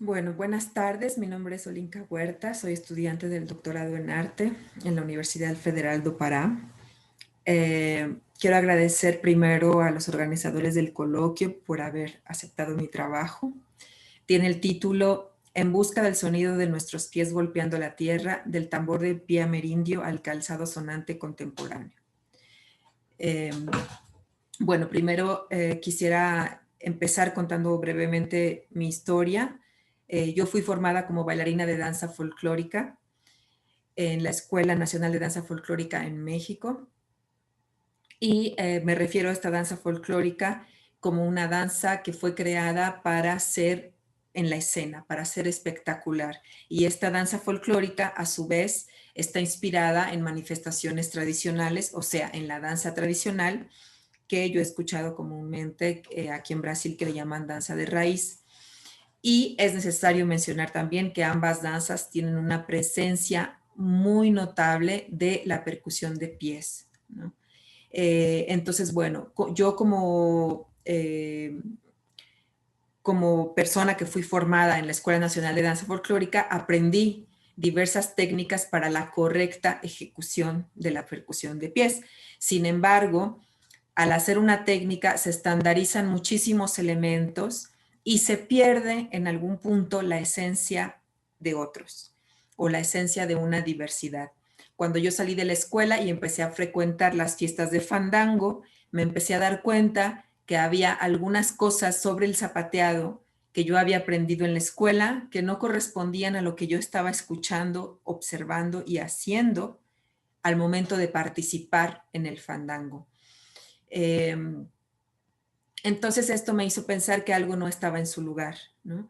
Bueno, buenas tardes. Mi nombre es Olinka Huerta. Soy estudiante del doctorado en arte en la Universidad Federal do Pará. Quiero agradecer primero a los organizadores del coloquio por haber aceptado mi trabajo. Tiene el título En busca del sonido de nuestros pies golpeando la tierra, del tambor de pie amerindio al calzado sonante contemporáneo. Eh, bueno, primero quisiera empezar contando brevemente mi historia. Yo fui formada como bailarina de danza folclórica en la Escuela Nacional de Danza Folclórica en México y me refiero a esta danza folclórica como una danza que fue creada para ser en la escena, para ser espectacular. Y esta danza folclórica, a su vez, está inspirada en manifestaciones tradicionales, o sea, en la danza tradicional, que yo he escuchado comúnmente aquí en Brasil que le llaman danza de raíz. Y es necesario mencionar también que ambas danzas tienen una presencia muy notable de la percusión de pies, ¿no? Entonces, bueno, yo como persona que fui formada en la Escuela Nacional de Danza Folclórica, aprendí diversas técnicas para la correcta ejecución de la percusión de pies. Sin embargo, al hacer una técnica se estandarizan muchísimos elementos y se pierde en algún punto la esencia de otros o la esencia de una diversidad. Cuando yo salí de la escuela y empecé a frecuentar las fiestas de fandango, me empecé a dar cuenta que había algunas cosas sobre el zapateado que yo había aprendido en la escuela que no correspondían a lo que yo estaba escuchando, observando y haciendo al momento de participar en el fandango. Eh, entonces esto me hizo pensar que algo no estaba en su lugar, ¿no?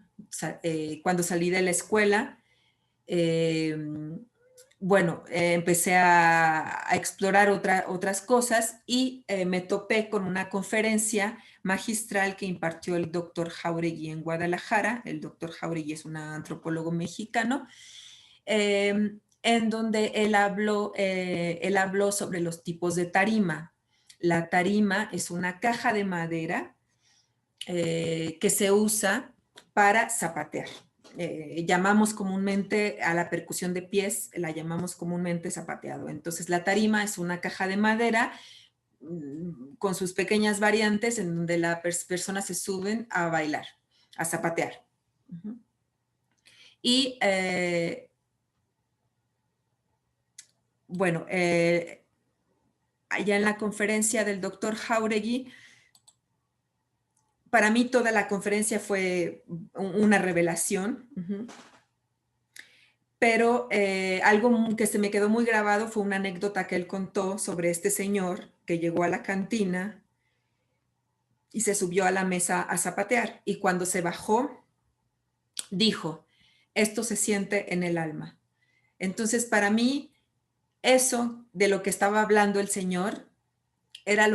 Cuando salí de la escuela, eh, bueno, empecé a explorar otras cosas y me topé con una conferencia magistral que impartió el doctor Jauregui en Guadalajara. El doctor Jauregui es un antropólogo mexicano, en donde él habló sobre los tipos de tarima. La tarima es una caja de madera que se usa para zapatear. Llamamos comúnmente a la percusión de pies, la llamamos comúnmente zapateado. Entonces la tarima es una caja de madera con sus pequeñas variantes en donde las personas se suben a bailar, a zapatear. Uh -huh. Y bueno, allá en la conferencia del doctor Jauregui, para mí toda la conferencia fue una revelación. Pero algo que se me quedó muy grabado fue una anécdota que él contó sobre este señor que llegó a la cantina y se subió a la mesa a zapatear. Y cuando se bajó, dijo, esto se siente en el alma. Entonces, para mí, eso de lo que estaba hablando el señor era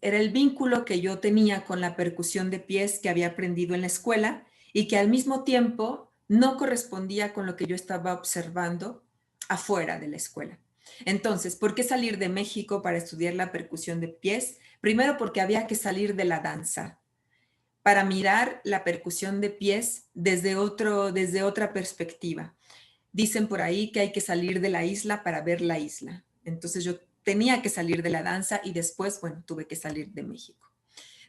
era el vínculo que yo tenía con la percusión de pies que había aprendido en la escuela y que al mismo tiempo no correspondía con lo que yo estaba observando afuera de la escuela. Entonces, ¿por qué salir de México para estudiar la percusión de pies? Primero porque había que salir de la danza para mirar la percusión de pies desde otra perspectiva. Dicen por ahí que hay que salir de la isla para ver la isla. Entonces yo tenía que salir de la danza y después, bueno, tuve que salir de México.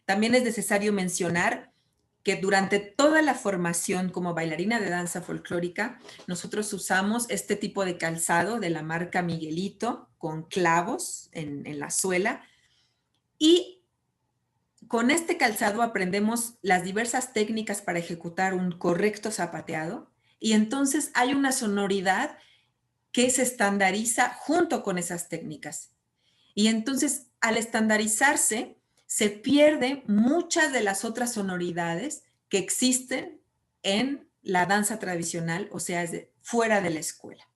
También es necesario mencionar que durante toda la formación como bailarina de danza folclórica, nosotros usamos este tipo de calzado de la marca Miguelito con clavos en la suela y con este calzado aprendemos las diversas técnicas para ejecutar un correcto zapateado y entonces hay una sonoridad que se estandariza junto con esas técnicas. Y entonces, al estandarizarse, se pierden muchas de las otras sonoridades que existen en la danza tradicional, o sea, fuera de la escuela.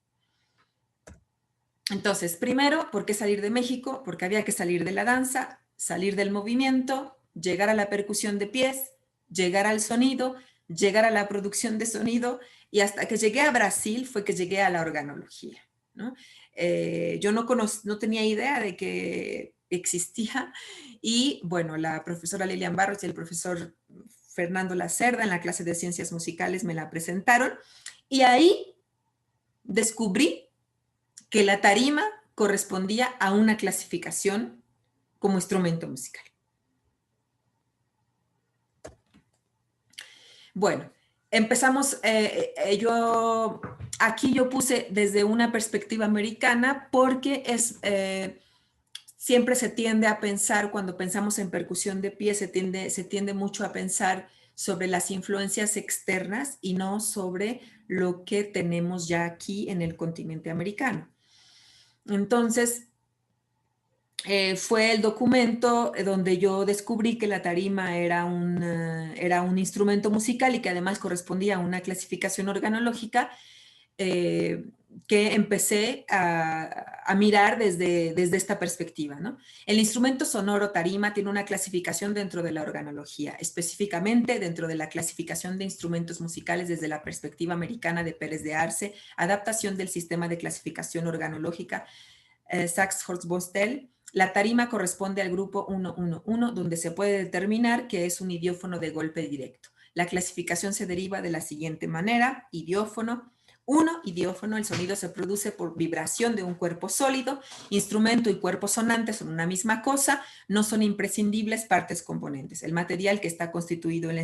Entonces, primero, ¿por qué salir de México? Porque había que salir de la danza, salir del movimiento, llegar a la percusión de pies, llegar al sonido, llegar a la producción de sonido, y hasta que llegué a Brasil fue que llegué a la organología, ¿no? Yo no tenía idea de que existía y bueno, la profesora Lilian Barros y el profesor Fernando Lacerda, en la clase de ciencias musicales me la presentaron, y ahí descubrí que la tarima correspondía a una clasificación como instrumento musical. Bueno, empezamos, aquí yo puse desde una perspectiva americana porque siempre se tiende a pensar, cuando pensamos en percusión de pie, se tiende mucho a pensar sobre las influencias externas y no sobre lo que tenemos ya aquí en el continente americano. Entonces, fue el documento donde yo descubrí que la tarima era un instrumento musical y que además correspondía a una clasificación organológica que empecé a mirar desde esta perspectiva, ¿no? El instrumento sonoro tarima tiene una clasificación dentro de la organología, específicamente dentro de la clasificación de instrumentos musicales desde la perspectiva americana de Pérez de Arce, adaptación del sistema de clasificación organológica Sachs-Hurst-Bostel. La tarima corresponde al grupo 111, donde se puede determinar que es un idiófono de golpe directo. La clasificación se deriva de la siguiente manera: idiófono. 1, idiófono, el sonido se produce por vibración de un cuerpo sólido. Instrumento y cuerpo sonante son una misma cosa, no son imprescindibles partes componentes. El material que está construido el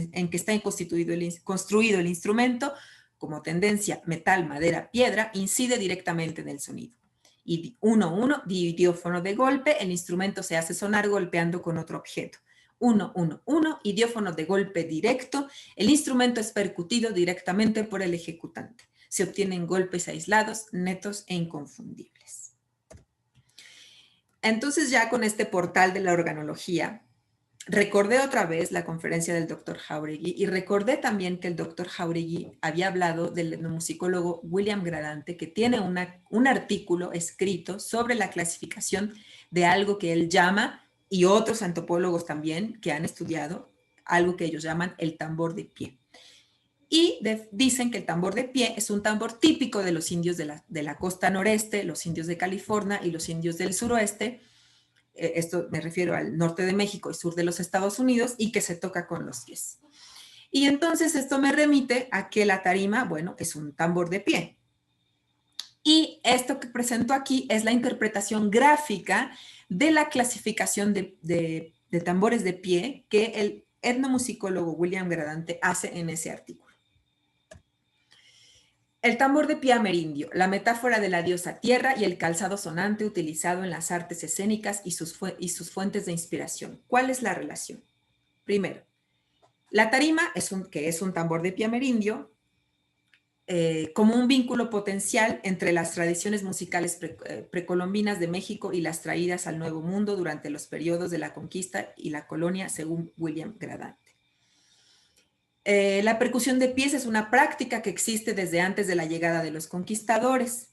instrumento, como tendencia metal, madera, piedra, incide directamente en el sonido. Y 1-1, idiófono de golpe, el instrumento se hace sonar golpeando con otro objeto. 1-1-1, idiófono de golpe directo, el instrumento es percutido directamente por el ejecutante. Se obtienen golpes aislados, netos e inconfundibles. Entonces, ya con este portal de la organología, recordé otra vez la conferencia del doctor Jauregui y recordé también que el doctor Jauregui había hablado del etnomusicólogo William Gradante, que tiene un artículo escrito sobre la clasificación de algo que él llama, y otros antropólogos también que han estudiado, algo que ellos llaman el tambor de pie. Y dicen que el tambor de pie es un tambor típico de los indios de la costa noreste, los indios de California y los indios del suroeste. Esto me refiero al norte de México y sur de los Estados Unidos, y que se toca con los pies. Y entonces esto me remite a que la tarima, bueno, es un tambor de pie. Y esto que presento aquí es la interpretación gráfica de la clasificación de tambores de pie que el etnomusicólogo William Gradante hace en ese artículo. El tambor de pie amerindio, la metáfora de la diosa tierra y el calzado sonante utilizado en las artes escénicas y sus fuentes de inspiración. ¿Cuál es la relación? Primero, la tarima, que es un tambor de pie amerindio, como un vínculo potencial entre las tradiciones musicales precolombinas de México y las traídas al Nuevo Mundo durante los periodos de la conquista y la colonia, según William Gradante. La percusión de pies es una práctica que existe desde antes de la llegada de los conquistadores.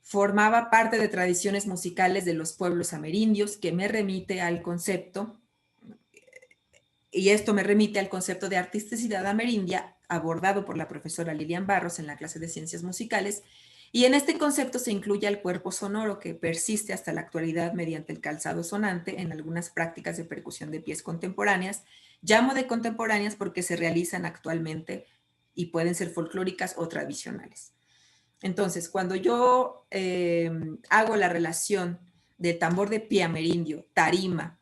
Formaba parte de tradiciones musicales de los pueblos amerindios, que me remite al concepto, y esto me remite al concepto de artisticidad amerindia abordado por la profesora Lilian Barros en la clase de ciencias musicales, y en este concepto se incluye el cuerpo sonoro que persiste hasta la actualidad mediante el calzado sonante en algunas prácticas de percusión de pies contemporáneas. Llamo de contemporáneas porque se realizan actualmente y pueden ser folclóricas o tradicionales. Entonces, cuando yo hago la relación de tambor de pie amerindio, tarima,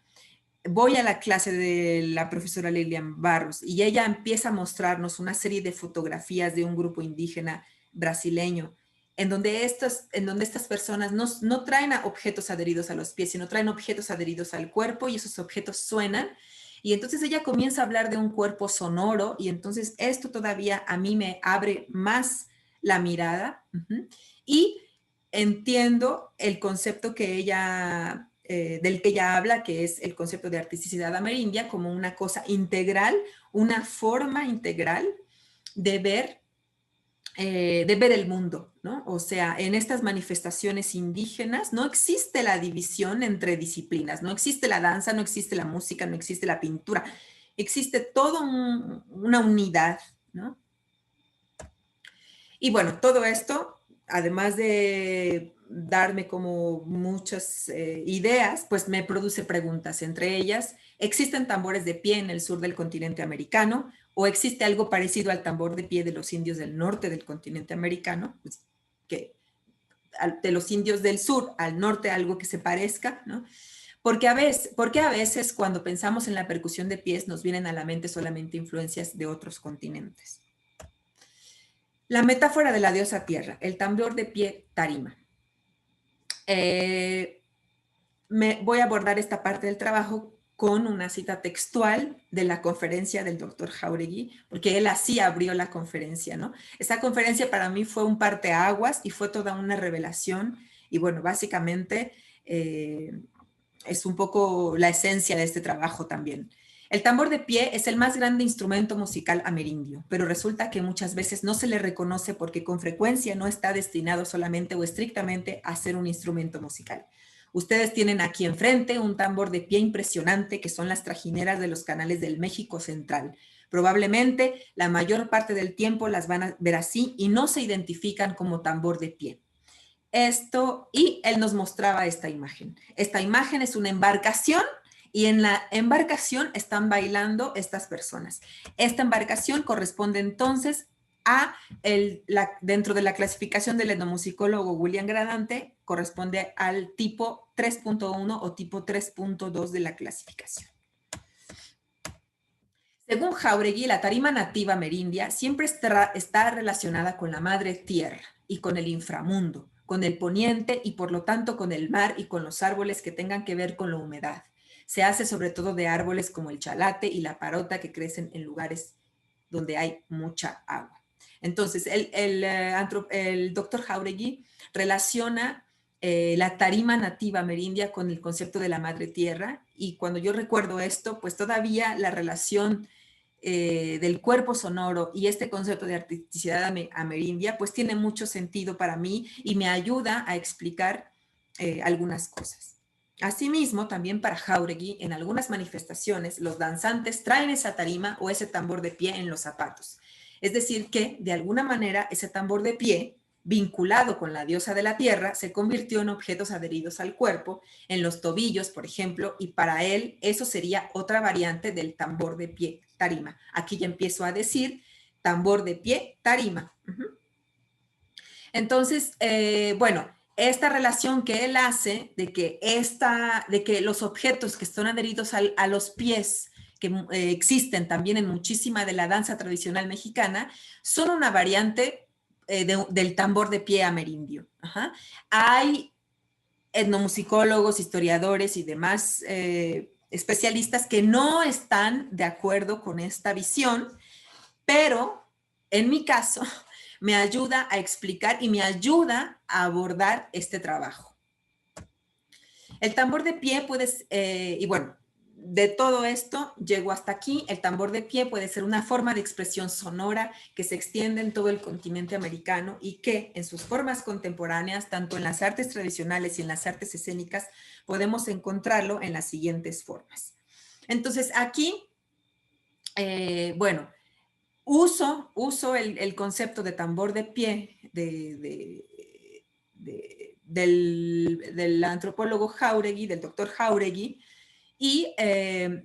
voy a la clase de la profesora Lilian Barros y ella empieza a mostrarnos una serie de fotografías de un grupo indígena brasileño, en donde estas personas no traen objetos adheridos a los pies, sino traen objetos adheridos al cuerpo, y esos objetos suenan. Y entonces ella comienza a hablar de un cuerpo sonoro, y entonces esto todavía a mí me abre más la mirada, y entiendo el concepto que del que ella habla, que es el concepto de artisticidad amerindia, como una cosa integral, una forma integral de ver el mundo, ¿no? O sea, en estas manifestaciones indígenas no existe la división entre disciplinas, no existe la danza, no existe la música, no existe la pintura, existe toda una unidad, ¿no? Y bueno, todo esto, además de darme como muchas ideas, pues me produce preguntas. Entre ellas, ¿existen tambores de pie en el sur del continente americano? ¿O existe algo parecido al tambor de pie de los indios del norte del continente americano? Pues, que de los indios del sur al norte algo que se parezca, ¿no? Porque a veces cuando pensamos en la percusión de pies nos vienen a la mente solamente influencias de otros continentes. La metáfora de la diosa tierra, el tambor de pie tarima. Voy a abordar esta parte del trabajo con una cita textual de la conferencia del doctor Jáuregui, porque él así abrió la conferencia, ¿no? Esta conferencia para mí fue un parteaguas y fue toda una revelación, y bueno, básicamente es un poco la esencia de este trabajo también. El tambor de pie es el más grande instrumento musical amerindio, pero resulta que muchas veces no se le reconoce porque con frecuencia no está destinado solamente o estrictamente a ser un instrumento musical. Ustedes tienen aquí enfrente un tambor de pie impresionante que son las trajineras de los canales del México Central. Probablemente la mayor parte del tiempo las van a ver así y no se identifican como tambor de pie. Y él nos mostraba esta imagen. Esta imagen es una embarcación y en la embarcación están bailando estas personas. Esta embarcación corresponde entonces dentro de la clasificación del etnomusicólogo William Gradante, corresponde al tipo 3.1 o tipo 3.2 de la clasificación. Según Jáuregui, la tarima nativa amerindia siempre está relacionada con la madre tierra y con el inframundo, con el poniente y por lo tanto con el mar y con los árboles que tengan que ver con la humedad. Se hace sobre todo de árboles como el chalate y la parota que crecen en lugares donde hay mucha agua. Entonces, el doctor Jáuregui relaciona la tarima nativa amerindia con el concepto de la madre tierra, y cuando yo recuerdo esto, pues todavía la relación del cuerpo sonoro y este concepto de artisticidad amerindia, pues tiene mucho sentido para mí y me ayuda a explicar algunas cosas. Asimismo, también para Jáuregui, en algunas manifestaciones, los danzantes traen esa tarima o ese tambor de pie en los zapatos. Es decir, que de alguna manera ese tambor de pie, vinculado con la diosa de la tierra, se convirtió en objetos adheridos al cuerpo, en los tobillos, por ejemplo, y para él eso sería otra variante del tambor de pie tarima. Aquí ya empiezo a decir tambor de pie tarima. Entonces, bueno, esta relación que él hace de que los objetos que están adheridos a los pies, que existen también en muchísima de la danza tradicional mexicana, son una variante del tambor de pie amerindio. Hay etnomusicólogos, historiadores y demás especialistas que no están de acuerdo con esta visión, pero en mi caso me ayuda a explicar y me ayuda a abordar este trabajo. El tambor de pie y bueno, de todo esto llego hasta aquí. El tambor de pie puede ser una forma de expresión sonora que se extiende en todo el continente americano y que en sus formas contemporáneas, tanto en las artes tradicionales y en las artes escénicas, podemos encontrarlo en las siguientes formas. Entonces aquí, bueno, uso el concepto de tambor de pie del antropólogo Jáuregui, del doctor Jáuregui, y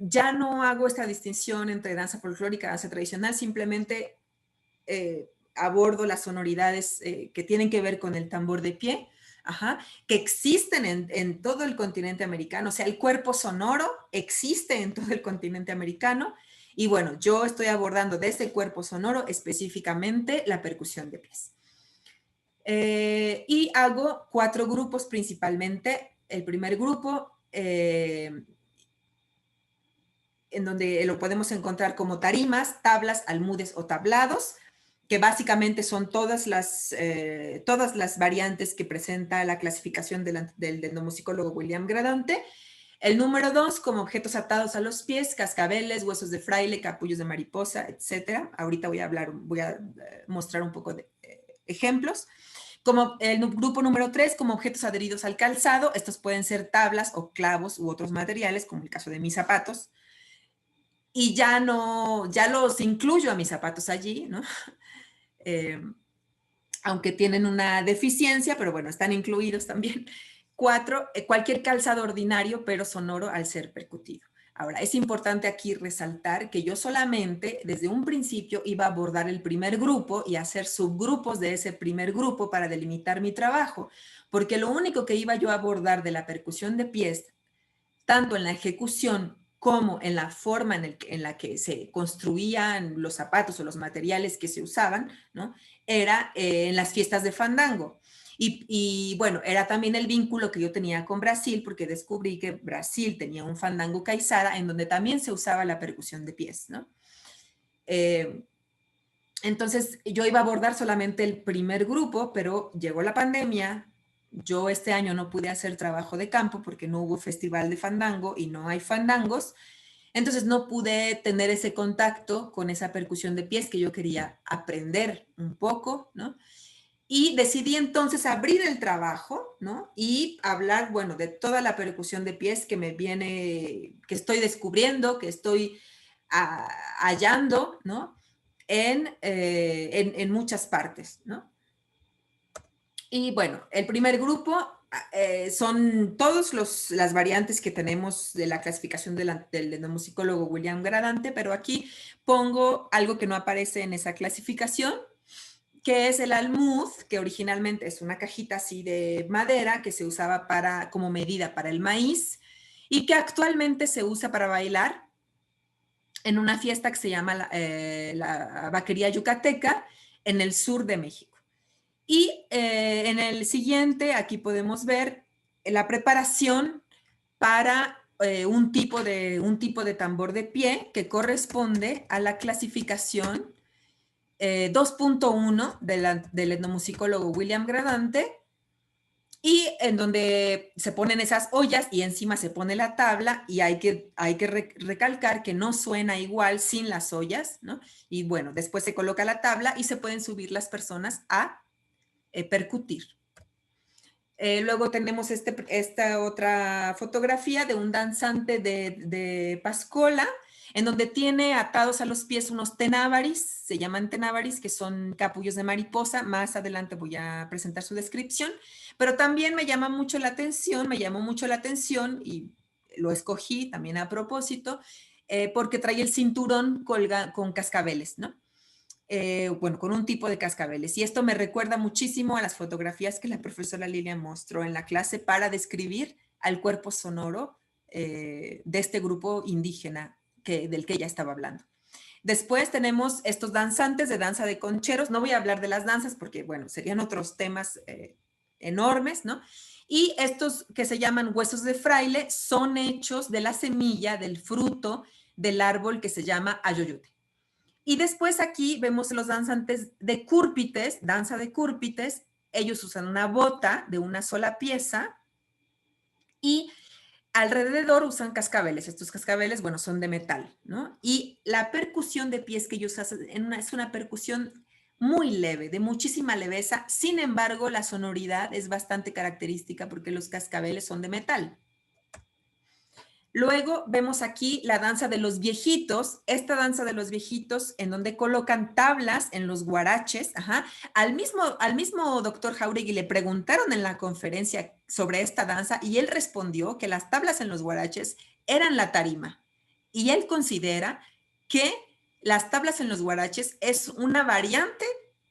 ya no hago esta distinción entre danza folclórica y danza tradicional, simplemente abordo las sonoridades que tienen que ver con el tambor de pie, que existen en todo el continente americano. O sea, el cuerpo sonoro existe en todo el continente americano. Y bueno, yo estoy abordando de ese cuerpo sonoro específicamente la percusión de pies. Y hago 4 grupos principalmente. El primer grupo, en donde lo podemos encontrar como tarimas, tablas, almudes o tablados, que básicamente son todas las variantes que presenta la clasificación del etnomusicólogo William Gradante. El número 2, como objetos atados a los pies, cascabeles, huesos de fraile, capullos de mariposa, etc. Ahorita voy a mostrar un poco de ejemplos. Como el grupo número 3, como objetos adheridos al calzado, estos pueden ser tablas o clavos u otros materiales, como el caso de mis zapatos. Y ya los incluyo a mis zapatos allí, ¿no? aunque tienen una deficiencia, pero bueno, están incluidos también. 4, cualquier calzado ordinario, pero sonoro al ser percutido. Ahora, es importante aquí resaltar que yo solamente desde un principio iba a abordar el primer grupo y hacer subgrupos de ese primer grupo para delimitar mi trabajo, porque lo único que iba yo a abordar de la percusión de pies, tanto en la ejecución como en la forma en la que se construían los zapatos o los materiales que se usaban, ¿no? Era en las fiestas de fandango. Bueno, era también el vínculo que yo tenía con Brasil, porque descubrí que Brasil tenía un fandango caizada en donde también se usaba la percusión de pies, ¿no? Eh, entonces, yo iba a abordar solamente el primer grupo, pero llegó la pandemia. Yo este año no pude hacer trabajo de campo porque no hubo festival de fandango y no hay fandangos. Entonces no pude tener ese contacto con esa percusión de pies que yo quería aprender un poco, ¿no? Y decidí entonces abrir el trabajo, ¿no? Y hablar, bueno, de toda la percusión de pies que me viene, que estoy descubriendo, que estoy hallando, ¿no? En muchas partes, ¿no? Y bueno, el primer grupo son todas las variantes que tenemos de la clasificación del etnomusicólogo William Gradante, pero aquí pongo algo que no aparece en esa clasificación, que es el almud, que originalmente es una cajita así de madera que se usaba como medida para el maíz y que actualmente se usa para bailar en una fiesta que se llama la Vaquería Yucateca en el sur de México. Y en el siguiente, aquí podemos ver la preparación para un tipo de tambor de pie que corresponde a la clasificación 2.1 del etnomusicólogo William Gradante, y en donde se ponen esas ollas y encima se pone la tabla, y hay que recalcar que no suena igual sin las ollas, ¿no? Y bueno, después se coloca la tabla y se pueden subir las personas a percutir. Luego tenemos esta otra fotografía de un danzante de Pascola, en donde tiene atados a los pies unos tenábaris, se llaman tenábaris, que son capullos de mariposa. Más adelante voy a presentar su descripción, pero también me llamó mucho la atención y lo escogí también a propósito, porque trae el cinturón con cascabeles, ¿no? Bueno, con un tipo de cascabeles. Y esto me recuerda muchísimo a las fotografías que la profesora Lilia mostró en la clase para describir al cuerpo sonoro de este grupo indígena del que ella estaba hablando. Después tenemos estos danzantes de danza de concheros. No voy a hablar de las danzas porque, bueno, serían otros temas enormes, ¿no? Y estos que se llaman huesos de fraile son hechos de la semilla, del fruto del árbol que se llama ayoyote. Y después aquí vemos los danzantes de cúrpites, danza de cúrpites. Ellos usan una bota de una sola pieza y alrededor usan cascabeles. Estos cascabeles, bueno, son de metal, ¿no? Y la percusión de pies que ellos hacen es una percusión muy leve, de muchísima leveza. Sin embargo, la sonoridad es bastante característica porque los cascabeles son de metal. Luego vemos aquí la danza de los viejitos, esta danza de los viejitos en donde colocan tablas en los guaraches. Ajá. Al mismo doctor Jauregui le preguntaron en la conferencia sobre esta danza y él respondió que las tablas en los guaraches eran la tarima. Y él considera que las tablas en los guaraches es una variante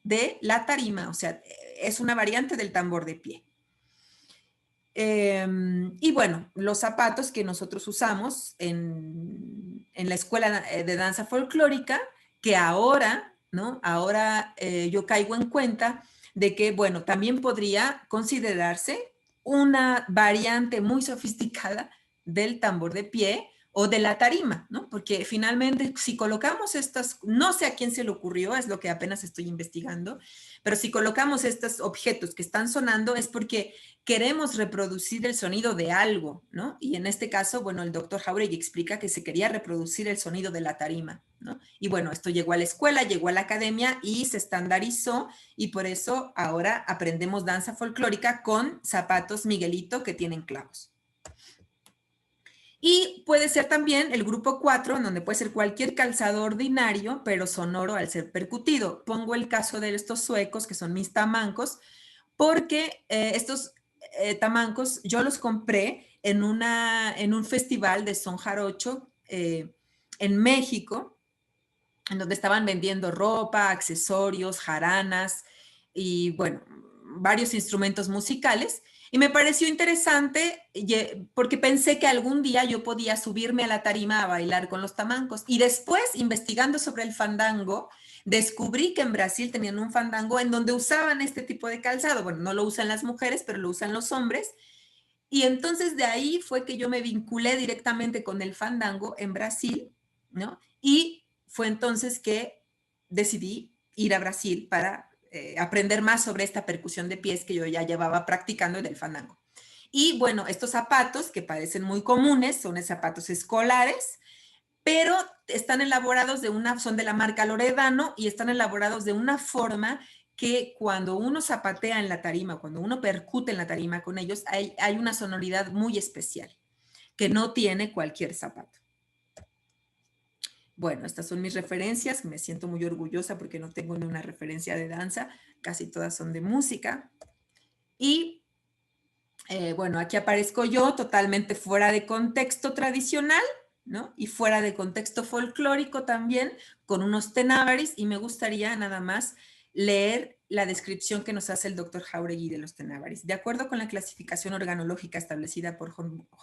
de la tarima, o sea, es una variante del tambor de pie. Y bueno, los zapatos que nosotros usamos en la escuela de danza folclórica, que ahora, ¿no? Ahora yo caigo en cuenta de que, bueno, también podría considerarse una variante muy sofisticada del tambor de pie o de la tarima, ¿no? Porque finalmente si colocamos estas, no sé a quién se le ocurrió, es lo que apenas estoy investigando, pero si colocamos estos objetos que están sonando es porque queremos reproducir el sonido de algo, ¿no? Y en este caso, bueno, el doctor Jauregui explica que se quería reproducir el sonido de la tarima, ¿no? Y bueno, esto llegó a la escuela, llegó a la academia y se estandarizó, y por eso ahora aprendemos danza folclórica con zapatos Miguelito que tienen clavos. Y puede ser también el grupo 4, en donde puede ser cualquier calzado ordinario, pero sonoro al ser percutido. Pongo el caso de estos suecos, que son mis tamancos, porque estos tamancos yo los compré en un festival de son jarocho en México, en donde estaban vendiendo ropa, accesorios, jaranas y, bueno, varios instrumentos musicales. Y me pareció interesante porque pensé que algún día yo podía subirme a la tarima a bailar con los tamancos. Y después, investigando sobre el fandango, descubrí que en Brasil tenían un fandango en donde usaban este tipo de calzado. Bueno, no lo usan las mujeres, pero lo usan los hombres. Y entonces de ahí fue que yo me vinculé directamente con el fandango en Brasil, ¿no? Y fue entonces que decidí ir a Brasil para aprender más sobre esta percusión de pies que yo ya llevaba practicando en el fandango. Y bueno, estos zapatos que parecen muy comunes son zapatos escolares, pero están elaborados son de la marca Loredano y están elaborados de una forma que cuando uno zapatea en la tarima, cuando uno percute en la tarima con ellos, hay una sonoridad muy especial que no tiene cualquier zapato. Bueno, estas son mis referencias. Me siento muy orgullosa porque no tengo ni una referencia de danza. Casi todas son de música. Y bueno, aquí aparezco yo totalmente fuera de contexto tradicional, ¿no? Y fuera de contexto folclórico también, con unos tenábaris, y me gustaría nada más leer la descripción que nos hace el doctor Jauregui de los tenábaris. De acuerdo con la clasificación organológica establecida por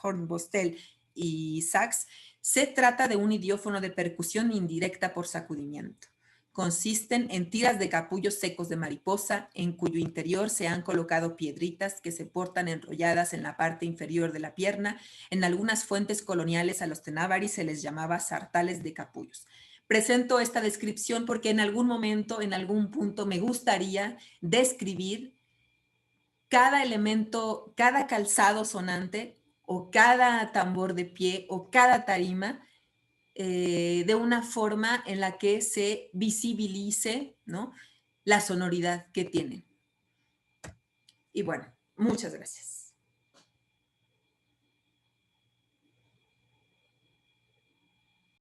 Hornbostel y Sachs, se trata de un idiófono de percusión indirecta por sacudimiento. Consisten en tiras de capullos secos de mariposa, en cuyo interior se han colocado piedritas que se portan enrolladas en la parte inferior de la pierna. En algunas fuentes coloniales a los tenábaris se les llamaba sartales de capullos. Presento esta descripción porque en algún momento, en algún punto, me gustaría describir cada elemento, cada calzado sonante o cada tambor de pie o cada tarima de una forma en la que se visibilice, ¿no?, la sonoridad que tienen. Y bueno, muchas gracias.